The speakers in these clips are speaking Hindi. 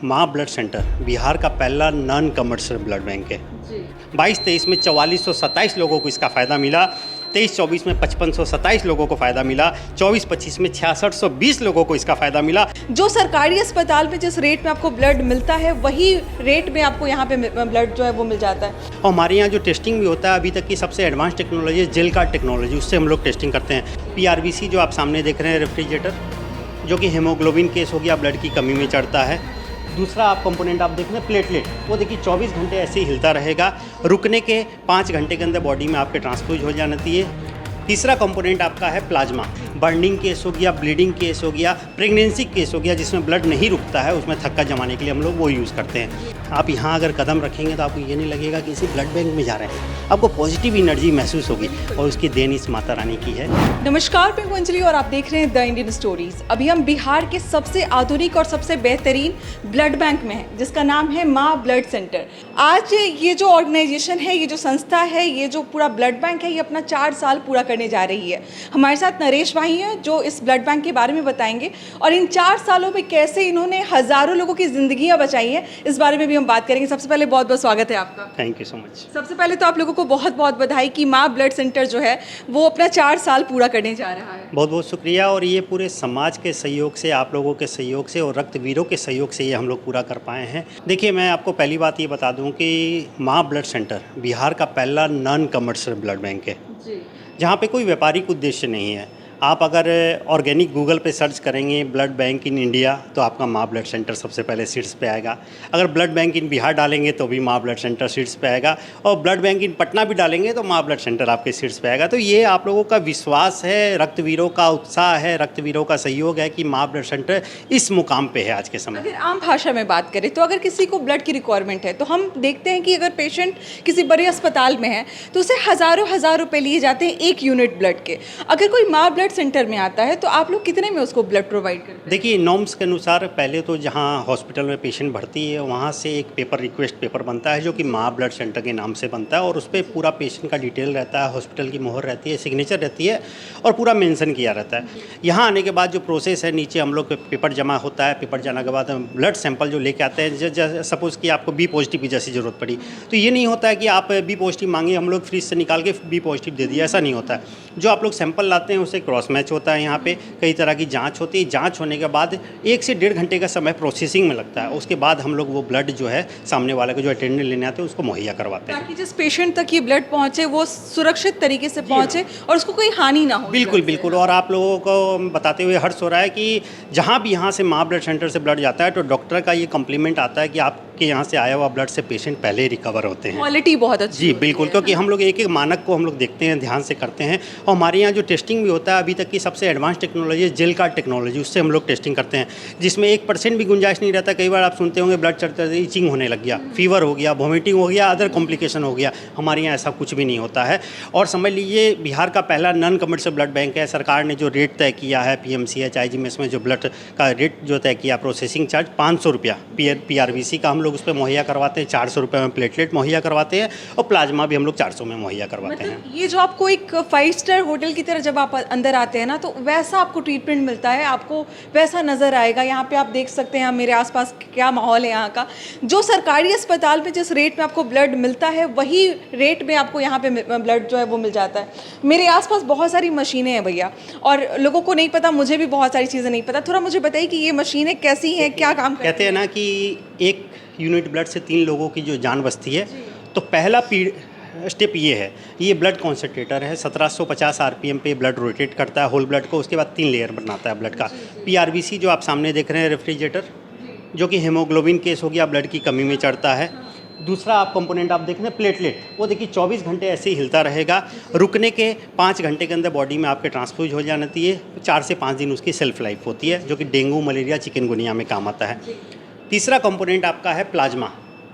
माँ ब्लड सेंटर बिहार का पहला नॉन कमर्शियल ब्लड बैंक है। 22-23 में 4427 लोगों को इसका फ़ायदा मिला, 23-24 में 5527 लोगों को फ़ायदा मिला, 24-25 में 6620 लोगों को इसका फ़ायदा मिला। जो सरकारी अस्पताल में जिस रेट में आपको ब्लड मिलता है वही रेट में आपको यहाँ पे ब्लड जो है वो मिल जाता है। और हमारे यहाँ जो टेस्टिंग भी होता है अभी तक की सबसे एडवांस टेक्नोलॉजी है जेल कार्ड टेक्नोलॉजी, उससे हम लोग टेस्टिंग करते हैं। PRBC जो आप सामने देख रहे हैं रेफ्रिजरेटर, जो कि हेमोग्लोबिन केस हो गया, ब्लड की कमी में चढ़ता है। दूसरा आप कंपोनेंट आप देख रहे हैं प्लेटलेट, वो देखिए 24 घंटे ऐसे ही हिलता रहेगा, रुकने के 5 घंटे के अंदर बॉडी में आपके ट्रांसफ्यूज हो जाती है। तीसरा कंपोनेंट आपका है प्लाज्मा, बर्निंग केस हो गया, ब्लीडिंग केस हो गया, प्रेगनेंसी केस हो गया जिसमें ब्लड नहीं रुकता है, उसमें थक्का जमाने के लिए हम लोग वो यूज़ करते हैं। आप यहाँ अगर कदम रखेंगे तो आपको ये नहीं लगेगा कि किसी ब्लड बैंक में जा रहे हैं, आपको पॉजिटिव एनर्जी महसूस होगी और उसकी देन इस माता रानी की है। नमस्कार, मैं हूं अंजलि और आप देख रहे हैं द इंडियन स्टोरीज। अभी हम बिहार के सबसे आधुनिक और सबसे बेहतरीन ब्लड बैंक में हैं, जिसका नाम है माँ ब्लड सेंटर। आज ये जो ऑर्गेनाइजेशन है, ये जो संस्था है, ये जो पूरा ब्लड बैंक है, ये अपना 4 साल पूरा करने जा रही है। हमारे साथ नरेश भाई हैं जो इस ब्लड बैंक के बारे में बताएंगे और इन 4 सालों में कैसे इन्होंने हज़ारों लोगों की ज़िंदगियाँ बचाई हैं, इस बारे में भी हम बात करेंगे। सबसे पहले बहुत बहुत स्वागत है आपका। Thank you so much. सबसे पहले तो आप लोगों को बहुत बहुत बधाई कि माँ ब्लड सेंटर जो है वो अपना 4 साल पूरा करने जा रहा है। बहुत बहुत शुक्रिया। और ये पूरे समाज के सहयोग से, आप लोगों के सहयोग से और रक्तवीरों के सहयोग से ये हम लोग पूरा कर पाए हैं। देखिए, मैं आपको पहली बात ये बता दूं कि माँ ब्लड सेंटर बिहार का पहला नॉन कमर्शियल ब्लड बैंक है, जहाँ पे कोई व्यापारिक उद्देश्य नहीं है। आप अगर ऑर्गेनिक गूगल पे सर्च करेंगे ब्लड बैंक इन इंडिया तो आपका माँ ब्लड सेंटर सबसे पहले सीट्स पे आएगा। अगर ब्लड बैंक इन बिहार डालेंगे तो भी माँ ब्लड सेंटर सीट्स पे आएगा, और ब्लड बैंक इन पटना भी डालेंगे तो माँ ब्लड सेंटर आपके सीट्स पे आएगा। तो ये आप लोगों का विश्वास है, रक्तवीरों का उत्साह है, रक्तवीरों का सहयोग है कि माँ ब्लड सेंटर इस मुकाम पर है आज के समय। अगर आम भाषा में बात करें तो अगर किसी को ब्लड की रिक्वायरमेंट है तो हम देखते हैं कि अगर पेशेंट किसी बड़े अस्पताल में है तो उसे हज़ारों रुपए लिए जाते हैं 1 यूनिट ब्लड के। अगर कोई माँ ब्लड सेंटर में आता है तो आप लोग कितने में उसको ब्लड प्रोवाइड करते हैं? देखिए, नॉर्म्स के अनुसार पहले तो जहाँ हॉस्पिटल में पेशेंट भर्ती है वहाँ से एक पेपर रिक्वेस्ट पेपर बनता है जो कि माँ ब्लड सेंटर के नाम से बनता है, और उस पर पूरा पेशेंट का डिटेल रहता है, हॉस्पिटल की मोहर रहती है, सिग्नेचर रहती है और पूरा मेंशन किया रहता है। यहाँ आने के बाद जो प्रोसेस है, नीचे हम लोग पेपर जमा होता है, पेपर जाने के बाद ब्लड सैंपल जो लेके आते हैं, सपोज़ कि आपको बी पॉजिटिव की जैसी ज़रूरत पड़ी तो ये नहीं होता है कि आप बी पॉजिटिव मांगे, हम लोग फ्रिज से निकाल के बी पॉजिटिव दे दिया, ऐसा नहीं होता है। जो आप लोग सैंपल लाते हैं उसे क्रॉस मैच होता है, यहाँ पे कई तरह की जांच होती है। जांच होने के बाद 1 से 1.5 घंटे का समय प्रोसेसिंग में लगता है। उसके बाद हम लोग वो ब्लड जो है सामने वाले को जो अटेंडेंट लेने आते हैं उसको मुहैया करवाते हैं, ताकि जिस पेशेंट तक ये ब्लड पहुंचे वो सुरक्षित तरीके से पहुंचे और उसको कोई हानि ना हो। बिल्कुल बिल्कुल। और आप लोगों को बताते हुए हर्ष हो रहा है कि जहाँ भी यहाँ से माँ ब्लड सेंटर से ब्लड जाता है तो डॉक्टर का ये कम्प्लीमेंट आता है कि आपके यहाँ से आया हुआ ब्लड से पेशेंट पहले ही रिकवर होते हैं। क्वालिटी बहुत अच्छी। जी बिल्कुल, क्योंकि हम लोग एक एक मानक को हम लोग देखते हैं, ध्यान से करते हैं। और हमारे यहाँ जो टेस्टिंग भी होता है अभी तक की सबसे एडवांस टेक्नोलॉजी है जेल कार्ड टेक्नोलॉजी, उससे हम लोग टेस्टिंग करते हैं, जिसमें 1% भी गुंजाइश नहीं रहता। कई बार आप सुनते होंगे ब्लड चढ़ते इचिंग होने लग गया, फीवर हो गया, वॉमिटिंग हो गया, अदर कॉम्प्लिकेशन हो गया। हमारे यहाँ ऐसा कुछ भी नहीं होता है। और समझ लीजिए बिहार का पहला नॉन कमर्शियल ब्लड बैंक है। सरकार ने जो रेट तय किया है PMCH IGMS में, जो ब्लड का रेट जो तय किया, प्रोसेसिंग चार्ज 500 रुपया PRBC का हम लोग उस पर मुहैया करवाते हैं, 400 रुपये में प्लेटलेट मुहैया करवाते हैं, और प्लाज्मा भी हम लोग 400 में मुहैया करवाते हैं। ये जो आपको एक 5 स्टार होटल की तरह जब आप अंदर आते हैं ना तो वैसा आपको ट्रीटमेंट मिलता है, आपको वैसा नज़र आएगा। यहाँ पे आप देख सकते हैं मेरे आसपास क्या माहौल है यहाँ का। जो सरकारी अस्पताल में जिस रेट में आपको ब्लड मिलता है वही रेट में आपको यहाँ पे ब्लड जो है वो मिल जाता है। मेरे आसपास बहुत सारी मशीनें हैं भैया, और लोगों को नहीं पता, मुझे भी बहुत सारी चीज़ें नहीं पता। थोड़ा मुझे बताइए कि ये मशीनें कैसी हैं, क्या काम करती हैं? कहते हैं ना कि 1 यूनिट ब्लड से 3 लोगों की जो जान बचती है। तो पहला स्टेप ये है, ये ब्लड कॉन्सेंट्रेटर है, 1750 RPM पे ब्लड रोटेट करता है होल ब्लड को। उसके बाद 3 लेयर बनाता है ब्लड का। PRBC जो आप सामने देख रहे हैं रेफ्रिजरेटर, जो कि हेमोग्लोबिन केस हो गया, ब्लड की कमी में चढ़ता है। दूसरा आप कंपोनेंट आप देख रहे हैं प्लेटलेट, वो देखिए 24 घंटे ऐसे ही हिलता रहेगा, रुकने के 5 घंटे के अंदर बॉडी में आपके ट्रांसफ्यूज हो जाती है। 4 से 5 दिन उसकी सेल्फ लाइफ होती है, जो कि डेंगू, मलेरिया, चिकनगुनिया में काम आता है। तीसरा कंपोनेंट आपका है प्लाज्मा,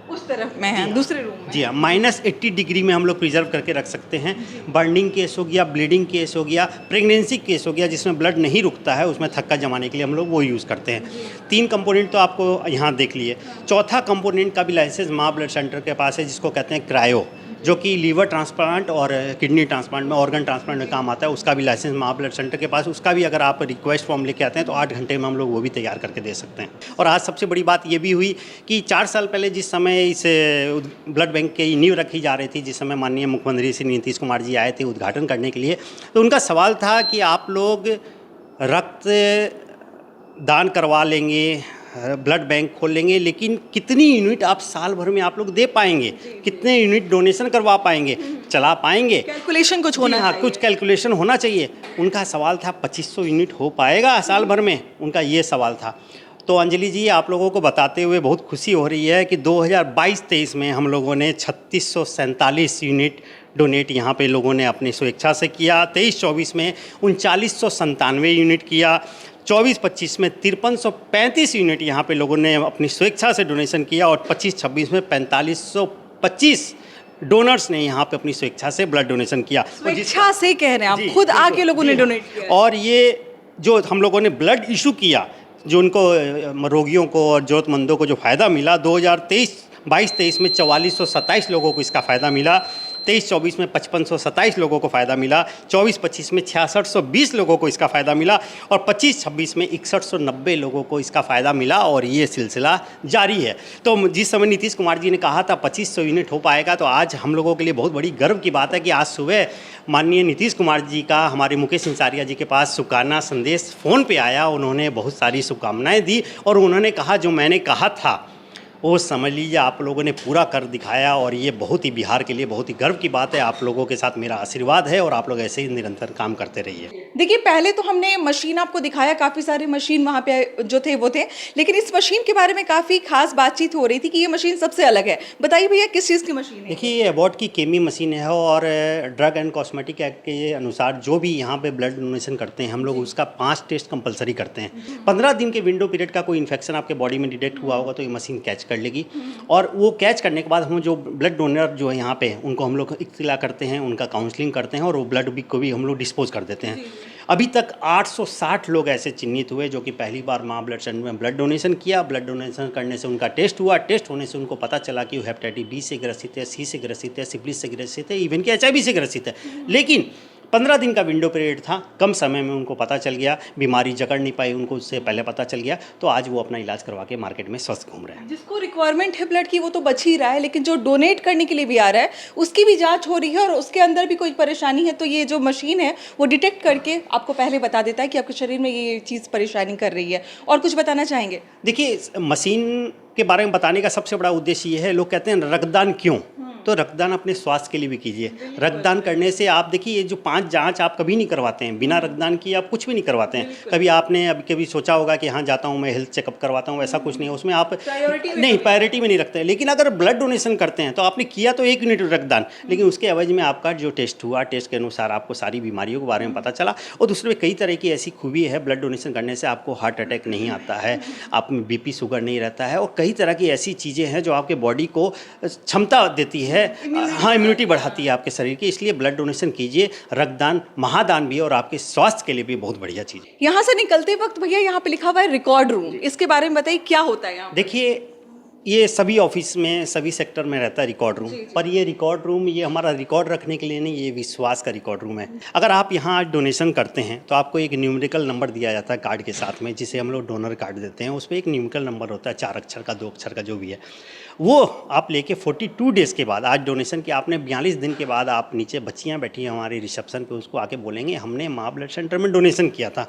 उस तरफ में है, दूसरे रूम में। जी हाँ, -80 डिग्री में हम लोग प्रिजर्व करके रख सकते हैं। बर्निंग केस हो गया, ब्लीडिंग केस हो गया, प्रेगनेंसी केस हो गया जिसमें ब्लड नहीं रुकता है, उसमें थक्का जमाने के लिए हम लोग वो यूज़ करते हैं। 3 कंपोनेंट तो आपको यहाँ देख लिए। चौथा कंपोनेंट का भी लाइसेंस माँ ब्लड सेंटर के पास है, जिसको कहते हैं क्रायो। जो कि लीवर ट्रांसप्लांट और किडनी ट्रांसप्लांट में, ऑर्गन ट्रांसप्लांट में काम आता है। उसका भी लाइसेंस माँ ब्लड सेंटर के पास, उसका भी अगर आप रिक्वेस्ट फॉर्म लेके आते हैं तो 8 घंटे में हम लोग वो भी तैयार करके दे सकते हैं। और आज सबसे बड़ी बात ये भी हुई कि 4 साल पहले जिस समय इस ब्लड बैंक की नींव रखी जा रही थी, जिस समय माननीय मुख्यमंत्री श्री नीतीश कुमार जी आए थे उद्घाटन करने के लिए, तो उनका सवाल था कि आप लोग रक्त दान करवा लेंगे, ब्लड बैंक खोल लेंगे, लेकिन कितनी यूनिट आप साल भर में आप लोग दे पाएंगे, कितने यूनिट डोनेशन करवा पाएंगे, चला पाएंगे? कैलकुलेशन कुछ होना हाँ, कुछ कैलकुलेशन होना चाहिए। उनका सवाल था 2500 यूनिट हो पाएगा साल भर में, उनका ये सवाल था। तो अंजलि जी, आप लोगों को बताते हुए बहुत खुशी हो रही है कि 2022-23 में हम लोगों ने 3647 यूनिट डोनेट यहाँ पे लोगों ने अपनी स्वेच्छा से किया। 23-24 में 3997 यूनिट किया। 24-25 में 5335 यूनिट यहाँ पे लोगों ने अपनी स्वेच्छा से डोनेशन किया। और 25-26 में 4525 डोनर्स ने यहाँ पे अपनी स्वेच्छा से ब्लड डोनेशन किया। स्वेच्छा से कह रहे हैं आप, खुद आके लोगों ने डोनेट किया। और ये जो हम लोगों ने ब्लड इशू किया, जो उनको रोगियों को और ज़रूरतमंदों को जो फ़ायदा मिला, 2022-23 में 4427 लोगों को इसका फ़ायदा मिला। 23-24 में 5527 लोगों को फ़ायदा मिला। 24-25 में 6620 लोगों को इसका फ़ायदा मिला। और 25-26 में 6190 लोगों को इसका फ़ायदा मिला। और ये सिलसिला जारी है। तो जिस समय नीतीश कुमार जी ने कहा था 2500 यूनिट हो पाएगा, तो आज हम लोगों के लिए बहुत बड़ी गर्व की बात है कि आज सुबह माननीय नीतीश कुमार जी का हमारे मुकेश सिंचारिया जी के पास शुभकामना संदेश फ़ोन पे आया। उन्होंने बहुत सारी शुभकामनाएँ दी और उन्होंने कहा जो मैंने कहा था वो समझ लीजिए आप लोगों ने पूरा कर दिखाया। और ये बहुत ही बिहार के लिए बहुत ही गर्व की बात है। आप लोगों के साथ मेरा आशीर्वाद है और आप लोग ऐसे ही निरंतर काम करते रहिए। देखिए, पहले तो हमने मशीन आपको दिखाया, काफ़ी सारे मशीन वहाँ पे जो थे वो थे, लेकिन इस मशीन के बारे में काफ़ी खास बातचीत हो रही थी कि ये मशीन सबसे अलग है। बताइए भैया, किस चीज़ की मशीन है? देखिए, ये एबॉट की केमी मशीन है और ड्रग एंड कॉस्मेटिक एक्ट के अनुसार जो भी यहाँ पे ब्लड डोनेशन करते हैं हम लोग, उसका 5 टेस्ट कंपलसरी करते हैं। 15 दिन के विंडो पीरियड का कोई इन्फेक्शन आपके बॉडी में डिटेक्ट हुआ होगा तो ये मशीन कैच कर लेगी। और वो कैच करने के बाद हम जो ब्लड डोनर जो है यहाँ पे, उनको हम लोग इत्तला करते हैं, उनका काउंसलिंग करते हैं और वो ब्लड भी को भी हम लोग डिस्पोज कर देते हैं। अभी तक 860 लोग ऐसे चिन्हित हुए जो कि पहली बार माँ ब्लड सेंटर में ब्लड डोनेशन किया। ब्लड डोनेशन करने से उनका टेस्ट हुआ। टेस्ट होने से उनको पता चला कि वो हेपेटाइटिस बी से ग्रसित है, सी से ग्रसित है, सिफिलिस से ग्रसित है, इवन कि HIV से ग्रसित है। लेकिन 15 दिन का विंडो पीरियड था, कम समय में उनको पता चल गया, बीमारी जकड़ नहीं पाई उनको, उससे पहले पता चल गया। तो आज वो अपना इलाज करवा के मार्केट में स्वस्थ घूम रहे हैं। जिसको रिक्वायरमेंट है ब्लड की वो तो बच ही रहा है, लेकिन जो डोनेट करने के लिए भी आ रहा है उसकी भी जांच हो रही है और उसके अंदर भी कोई परेशानी है तो ये जो मशीन है वो डिटेक्ट करके आपको पहले बता देता है कि आपके शरीर में ये चीज़ परेशानी कर रही है। और कुछ बताना चाहेंगे? देखिए, मशीन के बारे में बताने का सबसे बड़ा उद्देश्य ये है, लोग कहते हैं रक्तदान क्यों, तो रक्तदान अपने स्वास्थ्य के लिए भी कीजिए। रक्तदान करने से आप देखिए, ये जो 5 जांच आप कभी नहीं करवाते हैं, बिना रक्तदान किए आप कुछ भी नहीं करवाते हैं। कभी आपने अभी कभी सोचा होगा कि हाँ जाता हूँ मैं हेल्थ चेकअप करवाता हूँ, ऐसा कुछ नहीं है। उसमें आप प्रायोरिटी में नहीं रखते हैं। लेकिन अगर ब्लड डोनेशन करते हैं तो आपने किया तो 1 यूनिट रक्तदान, लेकिन उसके एवज में आपका जो टेस्ट हुआ, टेस्ट के अनुसार आपको सारी बीमारियों के बारे में पता चला। और दूसरे कई तरह की ऐसी खूबी है, ब्लड डोनेशन करने से आपको हार्ट अटैक नहीं आता है, आप में BP शुगर नहीं रहता है, और कई तरह की ऐसी चीज़ें हैं जो आपके बॉडी को क्षमता देती है, हाँ, इम्यूनिटी बढ़ाती है आपके शरीर की। इसलिए ब्लड डोनेशन कीजिए। रक्तदान महादान भी है और आपके स्वास्थ्य के लिए भी बहुत बढ़िया चीज़ है। यहाँ से निकलते वक्त भैया यहाँ पे लिखा हुआ है रिकॉर्ड रूम, इसके बारे में बताइए क्या होता है यहाँ? देखिए, ये सभी ऑफिस में, सभी सेक्टर में रहता है रिकॉर्ड रूम। पर ये रिकॉर्ड रूम, ये हमारा रिकॉर्ड रखने के लिए नहीं, ये विश्वास का रिकॉर्ड रूम है। अगर आप यहाँ आज डोनेशन करते हैं तो आपको एक न्यूमेरिकल नंबर दिया जाता है कार्ड के साथ में, जिसे हम लोग डोनर कार्ड देते हैं। उस पर एक न्यूमेरिकल नंबर होता है, 4 अक्षर का, 2 अक्षर का, जो भी है। वो आप लेके 42 डेज़ के बाद, आज डोनेशन के आपने 42 दिन के बाद, आप नीचे बच्चियाँ बैठी हैं हमारी रिसेप्शन पे, उसको आके बोलेंगे हमने माँ ब्लड सेंटर में डोनेशन किया था,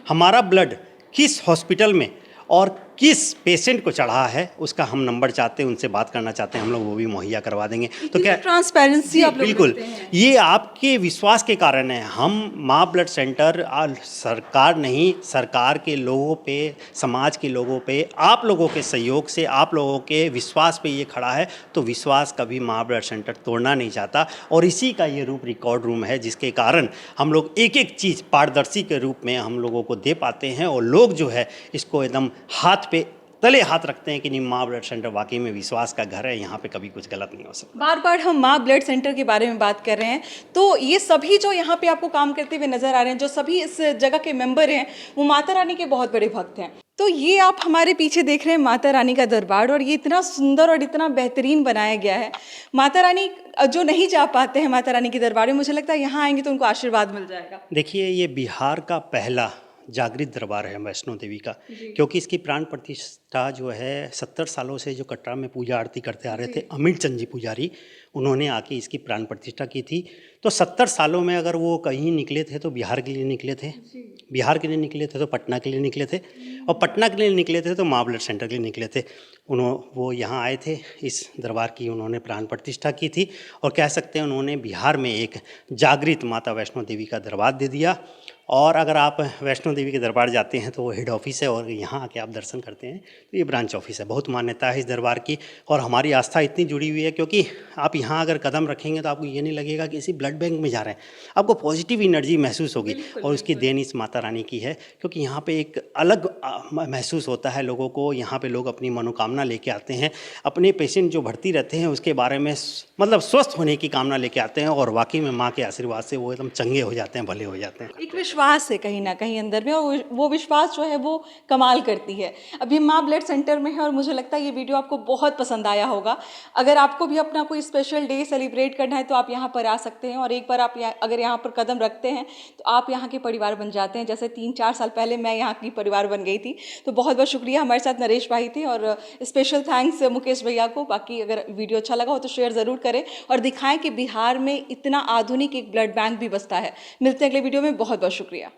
हमारा ब्लड किस हॉस्पिटल में और किस पेशेंट को चढ़ा है उसका हम नंबर चाहते हैं, उनसे बात करना चाहते हैं, हम लोग वो भी मुहैया करवा देंगे। तो क्या ट्रांसपेरेंसी आप लोग बिल्कुल, करते हैं। ये आपके विश्वास के कारण है। हम माँ ब्लड सेंटर सरकार नहीं, सरकार के लोगों पे, समाज के लोगों पे, आप लोगों के सहयोग से, आप लोगों के विश्वास पे ये खड़ा है। तो विश्वास कभी माँ ब्लड सेंटर तोड़ना नहीं चाहता, और इसी का ये रूप रिकॉर्ड रूम है, जिसके कारण हम लोग एक एक चीज़ पारदर्शी के रूप में हम लोगों को दे पाते हैं। और लोग जो है इसको एकदम हाथ पे तले हाथ रखते हैं कि नहीं, माँ ब्लड सेंटर वाकई में विश्वास का घर है, यहाँ पे कभी कुछ गलत नहीं हो सकता। बार बार हम माँ ब्लड सेंटर के बारे में बात कर रहे हैं, तो ये सभी जो यहाँ पे आपको काम करते हुए नजर आ रहे हैं, जो सभी इस जगह के मेंबर हैं, वो माता रानी के बहुत बड़े भक्त हैं। तो ये आप हमारे पीछे देख रहे हैं माता रानी का दरबार, और ये इतना सुंदर और इतना बेहतरीन बनाया गया है। माता रानी जो नहीं जा पाते हैं माता रानी के दरबार में, मुझे लगता है यहाँ आएंगे तो उनको आशीर्वाद मिल जाएगा। देखिए, ये बिहार का पहला जागृत दरबार है वैष्णो देवी का, क्योंकि इसकी प्राण प्रतिष्ठा जो है 70 सालों से जो कटरा में पूजा आरती करते आ रहे थे अमित चंद जी पुजारी, उन्होंने आके इसकी प्राण प्रतिष्ठा की थी। तो 70 सालों में अगर वो कहीं निकले थे तो बिहार के लिए निकले थे, बिहार के लिए निकले थे तो पटना के लिए निकले थे, और पटना के लिए निकले थे तो माँ ब्लड सेंटर के लिए निकले थे। वो यहाँ आए थे, इस दरबार की उन्होंने प्राण प्रतिष्ठा की थी, और कह सकते हैं उन्होंने बिहार में एक जागृत माता वैष्णो देवी का दरबार दे दिया। और अगर आप वैष्णो देवी के दरबार जाते हैं तो वो हेड ऑफिस है, और यहाँ आके आप दर्शन करते हैं तो ये ब्रांच ऑफिस है। बहुत मान्यता है इस दरबार की, और हमारी आस्था इतनी जुड़ी हुई है क्योंकि आप यहाँ अगर कदम रखेंगे तो आपको ये नहीं लगेगा कि किसी ब्लड बैंक में जा रहे हैं, आपको पॉजिटिव एनर्जी महसूस होगी। और उसकी देन इस माता रानी की है, क्योंकि यहाँ पे एक अलग महसूस होता है लोगों को। यहाँ पे लोग अपनी मनोकामना लेके आते हैं, अपने पेशेंट जो भर्ती रहते हैं उसके बारे में मतलब स्वस्थ होने की कामना लेके आते हैं, और वाकई में माँ के आशीर्वाद से वो एकदम चंगे हो जाते हैं, भले हो जाते हैं। एक विश्वास है कहीं ना कहीं अंदर में, और वो विश्वास जो है वो कमाल करती है। अभी माँ ब्लड सेंटर में है, और मुझे लगता है ये वीडियो आपको बहुत पसंद आया होगा। अगर आपको भी अपना कोई स्पेशल डे सेलिब्रेट करना है तो आप यहाँ पर आ सकते हैं, और एक बार आप अगर यहाँ पर कदम रखते हैं तो आप यहाँ के परिवार बन जाते हैं। जैसे 3-4 साल पहले मैं यहाँ की परिवार बन गई थी। तो बहुत बहुत शुक्रिया, हमारे साथ नरेश भाई थे, और स्पेशल थैंक्स मुकेश भैया को। बाकी अगर वीडियो अच्छा लगा हो तो शेयर ज़रूर करें, और दिखाएं कि बिहार में इतना आधुनिक एक ब्लड बैंक भी बसता है। मिलते हैं अगले वीडियो में, बहुत बहुत शुक्रिया।